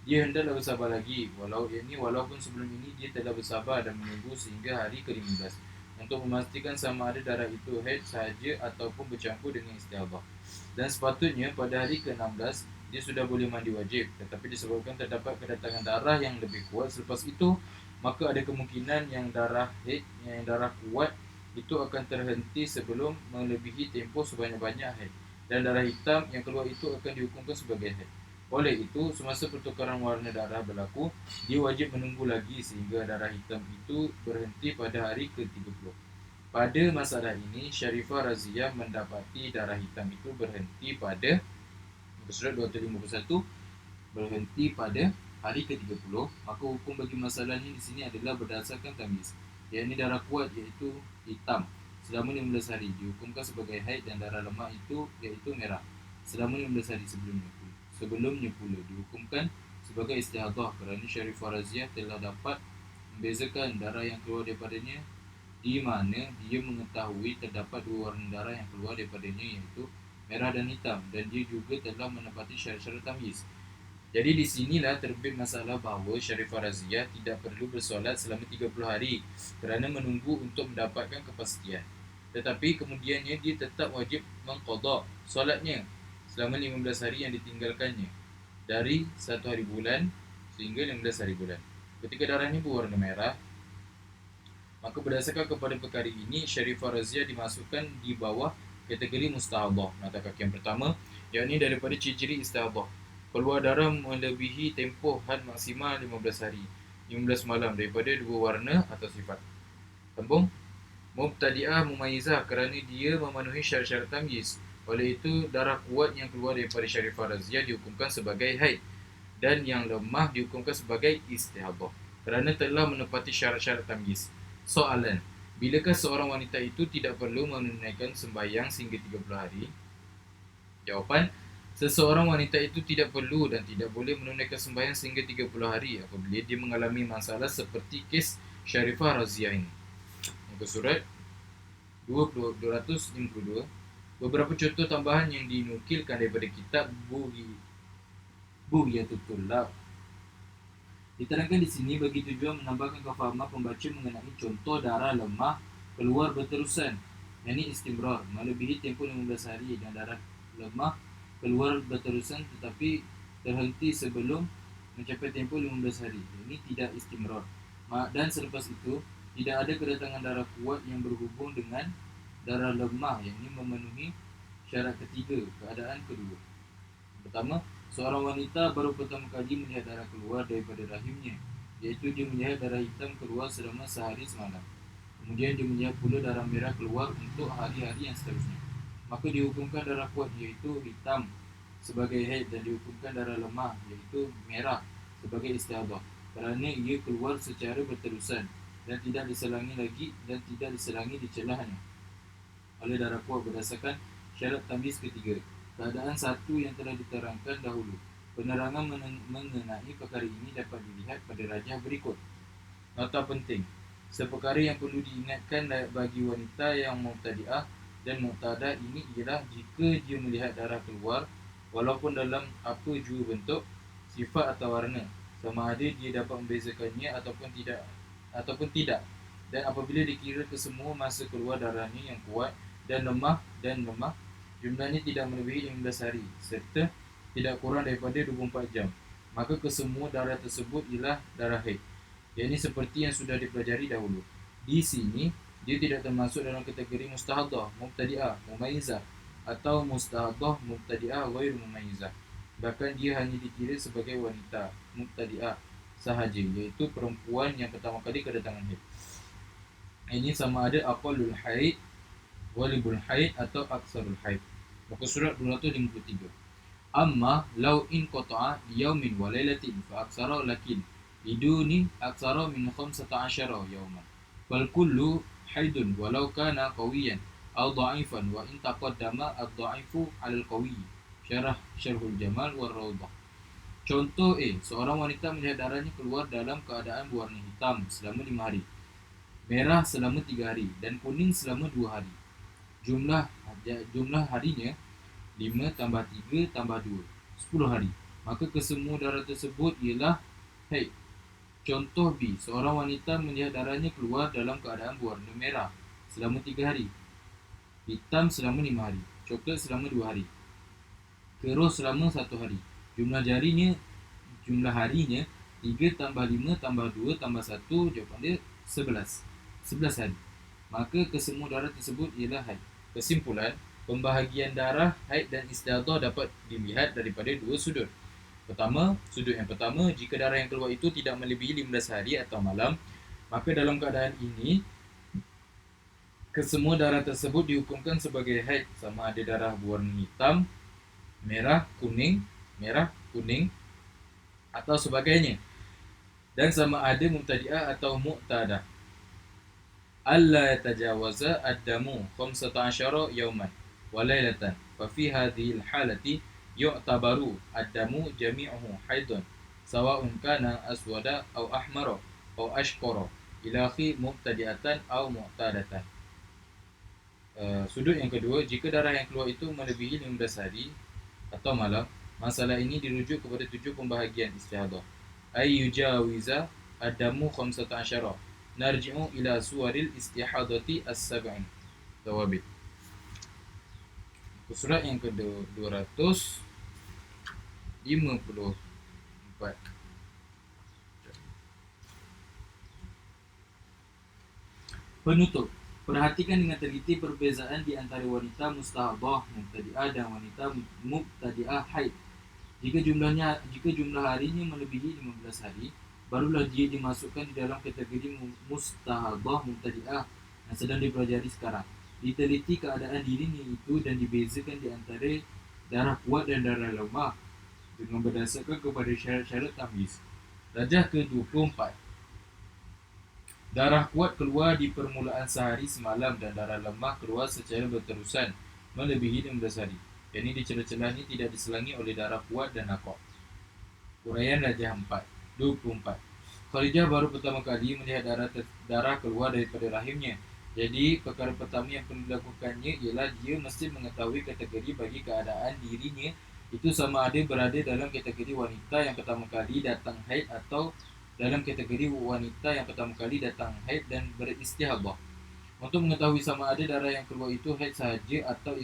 dia hendaklah bersabar lagi, walaupun sebelum ini dia telah bersabar dan menunggu sehingga hari ke-15 untuk memastikan sama ada darah itu haid sahaja ataupun bercampur dengan istihadah. Dan sepatutnya pada hari ke-16 dia sudah boleh mandi wajib, tetapi disebabkan terdapat kedatangan darah yang lebih kuat selepas itu, maka ada kemungkinan yang darah haid, yang darah kuat itu akan terhenti sebelum melebihi tempoh sebanyak-banyak haid, dan darah hitam yang keluar itu akan dihukumkan sebagai haid. Oleh itu, semasa pertukaran warna darah berlaku, dia wajib menunggu lagi sehingga darah hitam itu berhenti pada hari ke-30. Pada masalah ini, Syarifah Raziah mendapati darah hitam itu berhenti pada surat 251, berhenti pada hari ke-30. Maka hukum bagi masalahnya di sini adalah berdasarkan tamyiz, yakni darah kuat iaitu hitam selama 15 hari dihukumkan sebagai haid, dan darah lemah itu iaitu merah selama 15 hari sebelumnya pula dihukumkan sebagai istihadah, kerana Syarifah Raziah telah dapat membezakan darah yang keluar daripadanya, di mana dia mengetahui terdapat dua warna darah yang keluar daripadanya, iaitu merah dan hitam, dan dia juga telah menepati syarat-syarat tamyiz. Jadi di sinilah terbit masalah bahawa Syarifah Raziah tidak perlu bersolat selama 30 hari kerana menunggu untuk mendapatkan kepastian. Tetapi kemudiannya dia tetap wajib mengqadha solatnya selama 15 hari yang ditinggalkannya, dari 1 hari bulan sehingga 15 hari bulan. Ketika darahnya berwarna merah, maka berdasarkan kepada perkara ini, Syarifah Raziah dimasukkan di bawah kategori mustahadah. Mata kaki yang pertama, yakni daripada ciri-ciri istihadah, keluar darah melebihi tempoh had maksimal 15 hari, 15 malam daripada dua warna atau sifat. Sambung. Mubtadi'ah mumayyizah, kerana dia memenuhi syarat-syarat tamyiz. Oleh itu, darah kuat yang keluar daripada Syarifah Raziah dihukumkan sebagai haid, dan yang lemah dihukumkan sebagai istihadah, kerana telah menepati syarat-syarat tamyiz. Soalan, bilakah seorang wanita itu tidak perlu menunaikan sembahyang sehingga 30 hari? Jawapan, seseorang wanita itu tidak perlu dan tidak boleh menunaikan sembahyang sehingga 30 hari apabila dia mengalami masalah seperti kes Syarifah Raziah ini. Muka surat 252. Beberapa contoh tambahan yang dinukilkan daripada kitab Bughyatul Tullab. Diterangkan di sini bagi tujuan menambahkan kefahaman pembaca mengenai contoh darah lemah keluar berterusan, yakni istimrar, melebihi tempoh 15 hari, dan darah lemah keluar berterusan tetapi terhenti sebelum mencapai tempoh 15 hari. Ini tidak istimrar. Dan selepas itu, tidak ada kedatangan darah kuat yang berhubung dengan darah lemah, yakni memenuhi syarat ketiga, keadaan kedua. Pertama, Seorang wanita baru pertama kali melihat darah keluar daripada rahimnya, yaitu dia melihat darah hitam keluar selama sehari semalam. Kemudian dia melihat pula darah merah keluar untuk hari-hari yang seterusnya. Maka dihukumkan darah kuat iaitu hitam sebagai haid dan dihukumkan darah lemah iaitu merah sebagai istihadah, kerana ia keluar secara berterusan dan tidak diselangi lagi dan tidak diselangi di celahnya oleh darah kuat berdasarkan syarat tamyiz ketiga. Keadaan satu yang telah diterangkan dahulu. Penerangan mengenai perkara ini dapat dilihat pada rajah berikut. Nota penting. Seperkara yang perlu diingatkan bagi wanita yang mubtadi'ah dan muqtadah ini ialah jika dia melihat darah keluar walaupun dalam apa jua bentuk, sifat atau warna, sama ada dia dapat membezakannya ataupun tidak. Dan apabila dikira kesemua masa keluar darahnya yang kuat dan lemah, jumlahnya tidak melebihi 15 hari serta tidak kurang daripada 24 jam, maka kesemua darah tersebut ialah darah haid. Ini seperti yang sudah dipelajari dahulu. Di sini dia tidak termasuk dalam kategori mustahadah, mubtadi'ah, mumayyizah atau mustahadah, mubtadi'ah, ghairu mumayyizah. Bahkan dia hanya dikira sebagai wanita mubtadi'ah sahaja, iaitu perempuan yang pertama kali kedatangan haid. Ini sama ada aqallul haid, ghalibul haid atau aksarul haid. Muka surat 253. Amma law in qata'a yaumin wa lailatin fa aksara lakin biduni aksara min 15 yawman fal kullu haidun walau kana qawiyan aw dha'ifan wa in taqaddama ad-dha'ifu 'ala al-qawi. Syarhul Jamal war Rawdah. Contoh seorang wanita melihat darahnya keluar dalam keadaan berwarna hitam selama 5 hari, merah selama 3 hari dan kuning selama 2 hari. Jumlah harinya 5 tambah 3 tambah 2, 10 hari. Maka kesemua darah tersebut ialah haid. Contoh B. Seorang wanita melihat darahnya keluar dalam keadaan berwarna merah selama 3 hari, hitam selama 5 hari, coklat selama 2 hari, keros selama 1 hari. Jumlah harinya 3 tambah 5 tambah 2 tambah 1, jawapan dia 11 hari. Maka kesemua darah tersebut ialah haid. Kesimpulan, pembahagian darah haid dan istihadah dapat dilihat daripada dua sudut. Sudut yang pertama, jika darah yang keluar itu tidak melebihi 15 hari atau malam, maka dalam keadaan ini kesemua darah tersebut dihukumkan sebagai haid, sama ada darah berwarna hitam, merah, kuning atau sebagainya, dan sama ada mubtadi'ah atau muqtadah. Alla yatajawaza ad-damu 15 yawman wa lailatan fa fi hadhihi al-halati yu'tabaru ad-damu jami'uhu haidun sawa'un kana aswada aw ahmara aw ashqara ila khi mubtadi'atan aw mu'tadatan. Sudut yang kedua, jika darah yang keluar itu melebihi 15 hari atau malam, masalah ini dirujuk kepada 7 pembahagian istihadah. Ay yujawiza ad-damu 15 narji'u ila suwaril istihadati as-sab'in. Tawabit. Surat yang kedua 254. Penutup. Perhatikan dengan teliti perbezaan di antara wanita mustahadah mubtadi'ah dan wanita mubtadi'ah haid. Jika jumlah harinya melebihi 15 hari, barulah dia dimasukkan di dalam kategori mustahadah mubtadi'ah yang sedang dipelajari sekarang. Diteliti keadaan dirinya itu dan dibezakan di antara darah kuat dan darah lemah dengan berdasarkan kepada syarat-syarat tamyiz. Rajah ke-24. Darah kuat keluar di permulaan sehari semalam dan darah lemah keluar secara berterusan melebihi 15 hari. Yang ini di celah-celah ini tidak diselangi oleh darah kuat dan nakok. Uraian Rajah 24. Khadijah baru pertama kali melihat darah keluar daripada rahimnya. Jadi perkara pertama yang perlu dilakukannya ialah dia mesti mengetahui kategori bagi keadaan dirinya itu sama ada berada dalam kategori wanita yang pertama kali datang haid atau dalam kategori wanita yang pertama kali datang haid dan beristihadah. Untuk mengetahui sama ada darah yang keluar itu haid sahaja atau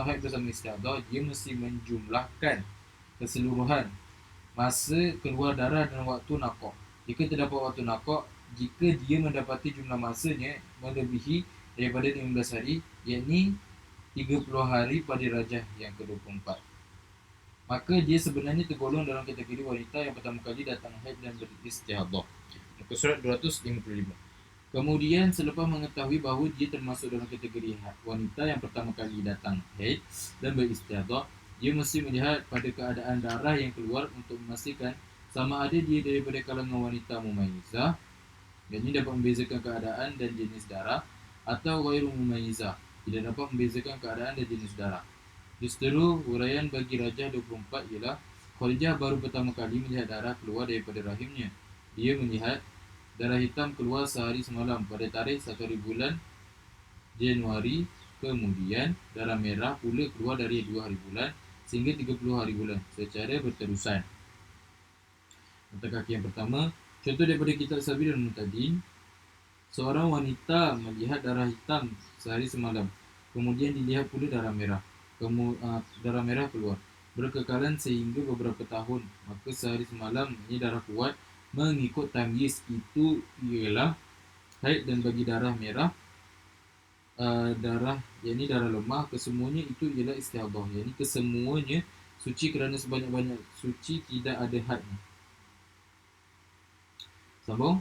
haid bersama istihadah, dia mesti menjumlahkan keseluruhan masa keluar darah dan waktu nakok. Jika terdapat waktu nakok, jika dia mendapati jumlah masanya melebihi daripada 15 hari, yakni 30 hari pada rajah yang ke-24. maka dia sebenarnya tergolong dalam kategori wanita yang pertama kali datang haid dan beristihadah. Muka surat 255. Kemudian selepas mengetahui bahawa dia termasuk dalam kategori wanita yang pertama kali datang haid dan beristihadah, dia mesti melihat pada keadaan darah yang keluar untuk memastikan sama ada dia daripada kalangan wanita mumayyizah, yang ini dapat membezakan keadaan dan jenis darah, atau ghairu mumayyizah, tidak dapat membezakan keadaan dan jenis darah. Justru huraian bagi Rajah 24 ialah Khadijah baru pertama kali melihat darah keluar daripada rahimnya. Dia melihat darah hitam keluar sehari semalam pada tarikh 1 hari bulan Januari. Kemudian darah merah pula keluar dari 2 hari bulan sehingga 30 hari bulan secara berterusan. Mata kaki yang pertama, contoh daripada kitab Sabilul Muhtadin. Seorang wanita melihat darah hitam sehari semalam. Kemudian dilihat pula darah merah. Darah merah keluar berkekalan sehingga beberapa tahun. Maka sehari semalam ini darah kuat mengikut tamyiz, itu ialah haid, dan bagi darah merah, darah yakni darah lemah, kesemuanya itu ialah istihadah, yakni kesemuanya suci kerana sebanyak-banyak suci tidak ada hadnya. Sambung.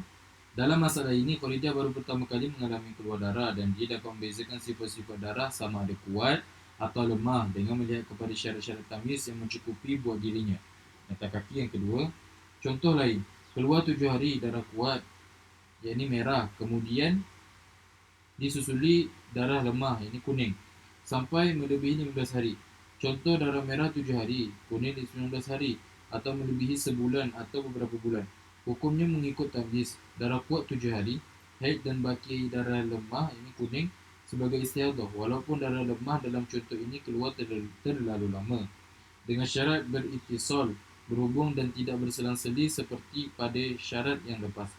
Dalam masalah ini, Khadijah baru pertama kali mengalami keluar darah dan dia dapat membezakan sifat-sifat darah sama ada kuat atau lemah dengan melihat kepada syarat-syarat tamyiz yang mencukupi buat dirinya. Mata kaki yang kedua, contoh lain, keluar 7 hari darah kuat, yakni merah, kemudian disusuli darah lemah, yakni kuning, sampai melebihi 15 hari. Contoh darah merah 7 hari, kuning 19 hari, atau melebihi sebulan atau beberapa bulan. Hukumnya mengikut tamyiz. Darah kuat 7 hari, haid, dan baki darah lemah, ini kuning, sebagai istihadah, walaupun darah lemah dalam contoh ini keluar terlalu lama, dengan syarat beritisal, berhubung dan tidak berselang-seli seperti pada syarat yang lepas.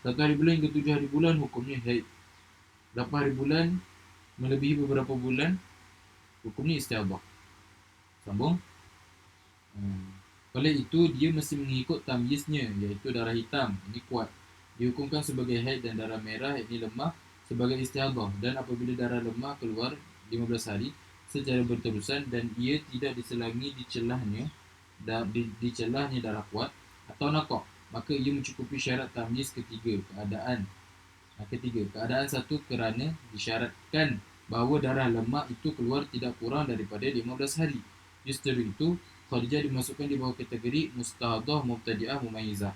1 hari bulan hingga 7 hari bulan hukumnya haid. 8 hari bulan melebihi beberapa bulan hukumnya istihadah. Sambung. Oleh itu dia mesti mengikut tamyiznya, iaitu darah hitam ini kuat dihukumkan sebagai haid dan darah merah ini lemah sebagai istihadah. Dan apabila darah lemah keluar 15 hari secara berterusan dan ia tidak diselangi di celahnya darah kuat atau nakok, maka ia mencukupi syarat tamyiz ketiga. Keadaan satu, kerana disyaratkan bahawa darah lemah itu keluar tidak kurang daripada 15 hari. Justru itu Khadijah dimasukkan di bawah kategori mustahadah mubtadi'ah mumayyizah.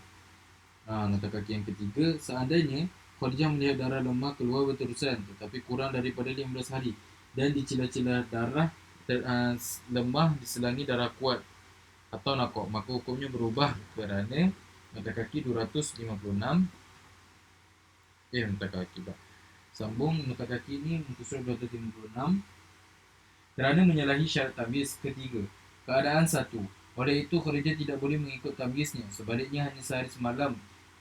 Nota kaki yang ketiga, seandainya Khadijah melihat darah lemah keluar berterusan tetapi kurang daripada 15 hari dan di celah-celah darah lemah diselangi darah kuat atau nakok, maka hukumnya berubah kerana nota kaki 256. Nota kaki tak. Sambung nota kaki ini muka surat 256. Kerana menyalahi syarat tamyiz ketiga. Keadaan satu, oleh itu Khadijah tidak boleh mengikut tamyiznya, sebaliknya hanya sehari semalam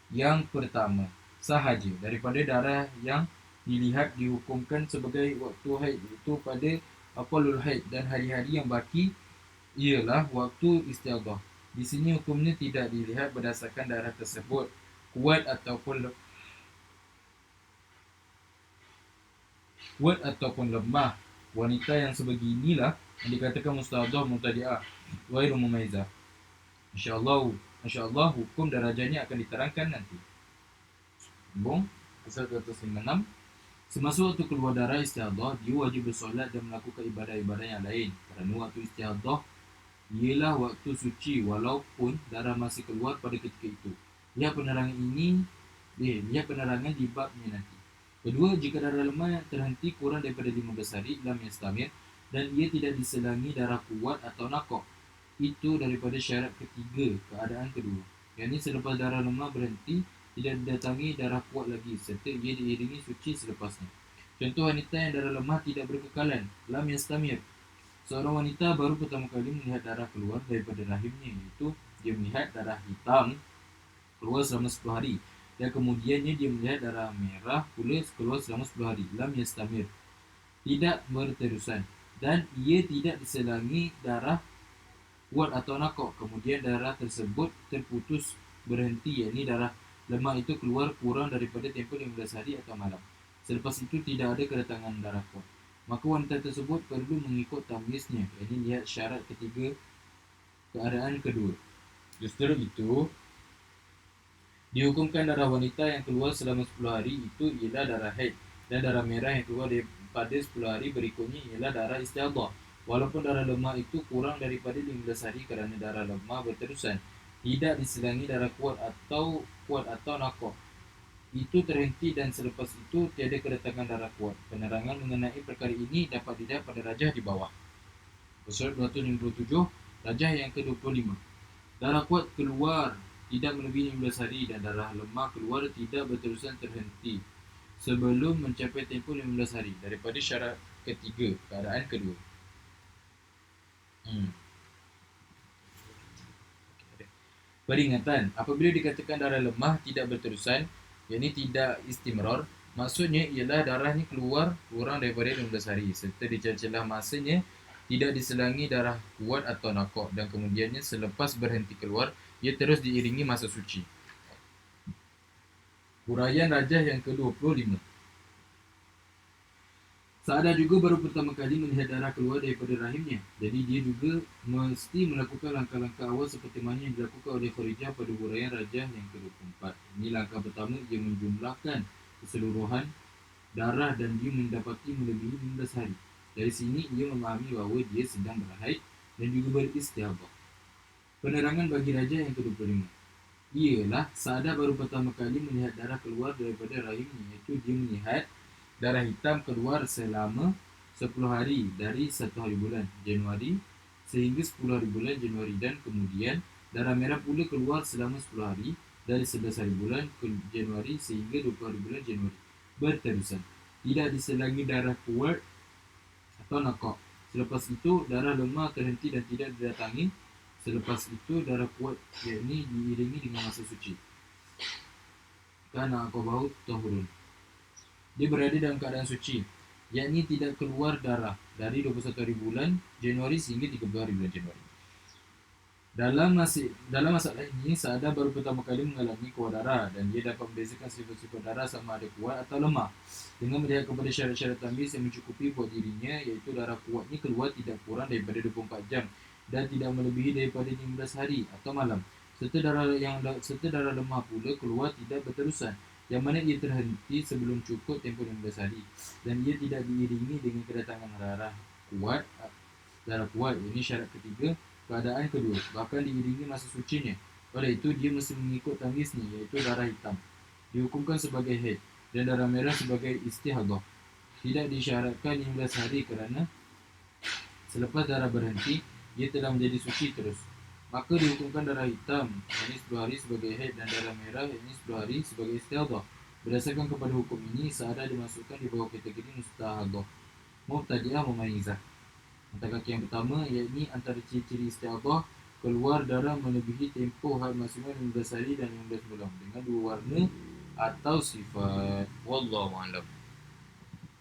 yang pertama sahaja daripada darah yang dilihat dihukumkan sebagai waktu haid, itu pada aqallul haid, dan hari-hari yang baki ialah waktu istihadah. Di sini hukumnya tidak dilihat berdasarkan darah tersebut kuat ataupun lemah. Wanita yang sebeginilah yang dikatakan mustahadah mubtadi'ah ghairu mumayyizah. Insya-Allah hukum darajahnya akan diterangkan nanti. Sambung. Pasal 256. Semasa waktu keluar darah istihadah, dia wajib bersolat dan melakukan ibadah-ibadah yang lain, kerana waktu istihadah ialah waktu suci walaupun darah masih keluar pada ketika itu. Lihat penerangan di babnya nanti. Kedua, jika darah lemah terhenti kurang daripada 15 hari lam yastamir, dan ia tidak diselangi darah kuat atau nakok, itu daripada syarat ketiga, keadaan kedua, yakni selepas darah lemah berhenti tidak didatangi darah kuat lagi serta ia diiringi suci selepasnya. Contoh wanita yang darah lemah tidak berkekalan, lam yastamir. Seorang wanita baru pertama kali melihat darah keluar daripada rahimnya, iaitu dia melihat darah hitam keluar selama 10 hari dan kemudiannya dia melihat darah merah pula keluar selama 10 hari. Lam yastamir, tidak berterusan, dan ia tidak diselangi darah kuat atau nakok. Kemudian darah tersebut terputus berhenti, yakni darah lemah itu keluar kurang daripada tempoh 15 hari atau malam. Selepas itu tidak ada kedatangan darah kuat, maka wanita tersebut perlu mengikut tamyiznya, yakni lihat syarat ketiga keadaan kedua. Justru itu, dihukumkan darah wanita yang keluar selama 10 hari itu ialah darah haid, dan darah merah yang keluar pada 10 hari berikutnya ialah darah istihadhah. Walaupun darah lemah itu kurang daripada 15 hari kerana darah lemah berterusan, tidak diselangi darah kuat atau nakah. Itu terhenti dan selepas itu tiada kedatangan darah kuat. Penerangan mengenai perkara ini dapat dilihat pada rajah di bawah. Surat 257, rajah yang ke-25. Darah kuat keluar tidak melebihi 15 hari dan darah lemah keluar tidak berterusan terhenti sebelum mencapai tempoh 15 hari. Daripada syarat ketiga, keadaan kedua. Peringatan, apabila dikatakan darah lemah tidak berterusan, yakni tidak istimrar, maksudnya ialah darahnya keluar kurang daripada 15 hari serta dicela-celah masanya tidak diselangi darah kuat atau nakah, dan kemudiannya selepas berhenti keluar ia terus diiringi masa suci. Huraian rajah yang ke-25. Sa'adah juga baru pertama kali melihat darah keluar daripada rahimnya. Jadi dia juga mesti melakukan langkah-langkah awal seperti mana yang dilakukan oleh Khadijah pada huraian rajah yang ke-24. Ini langkah pertama, dia menjumlahkan keseluruhan darah dan dia mendapati melebihi 15 hari. Dari sini ia memahami bahawa dia sedang berhaid dan juga beristihadhah. Penerangan bagi rajah yang ke-25 ialah Sa'adah baru pertama kali melihat darah keluar daripada rahimnya, iaitu dia melihat darah hitam keluar selama 10 hari dari 1 hari bulan Januari sehingga 10 hari bulan Januari, dan kemudian darah merah pula keluar selama 10 hari dari 11 hari bulan Januari sehingga 20 hari bulan Januari berterusan. Tidak diselangi darah kuat atau nakah. Selepas itu darah lemah terhenti dan tidak didatangi. Selepas itu darah kuat yakni diiringi dengan masa suci. Kana aqabahu tahurun. Dia berada dalam keadaan suci, yakni tidak keluar darah dari 21 hari bulan Januari sehingga 30 hari bulan Januari. Dalam masalah ini, Sa'adah baru pertama kali mengalami keluar darah dan dia dapat membezakan sifat-sifat darah sama ada kuat atau lemah dengan melihat kepada syarat-syarat tamyiz yang mencukupi buat dirinya, iaitu darah kuatnya keluar tidak kurang daripada 24 jam dan tidak melebihi daripada 15 hari atau malam. Serta darah lemah pula keluar tidak berterusan, yang mana ia terhenti sebelum cukup tempoh 15 hari dan ia tidak diiringi dengan kedatangan darah kuat. Ini syarat ketiga, keadaan kedua, bahkan diiringi masa sucinya. Oleh itu dia mesti mengikut tamyiznya, iaitu darah hitam dihukumkan sebagai haid dan darah merah sebagai istihadhah. Tidak disyaratkan 15 hari kerana selepas darah berhenti ia telah menjadi suci terus. Maka dihukumkan darah hitam yakni 10 hari sebagai haid dan darah merah yakni 10 hari sebagai istihadhah. Berdasarkan kepada hukum ini, Sa'adah dimasukkan di bawah kategori mustahadhah, mubtadi'ah mumayyizah. Antara kaki yang pertama yakni antara ciri-ciri istihadhah keluar darah melebihi tempoh haid maksimal 15 hari dan 15 bulan dengan dua warna atau sifat. Wallahu a'lam.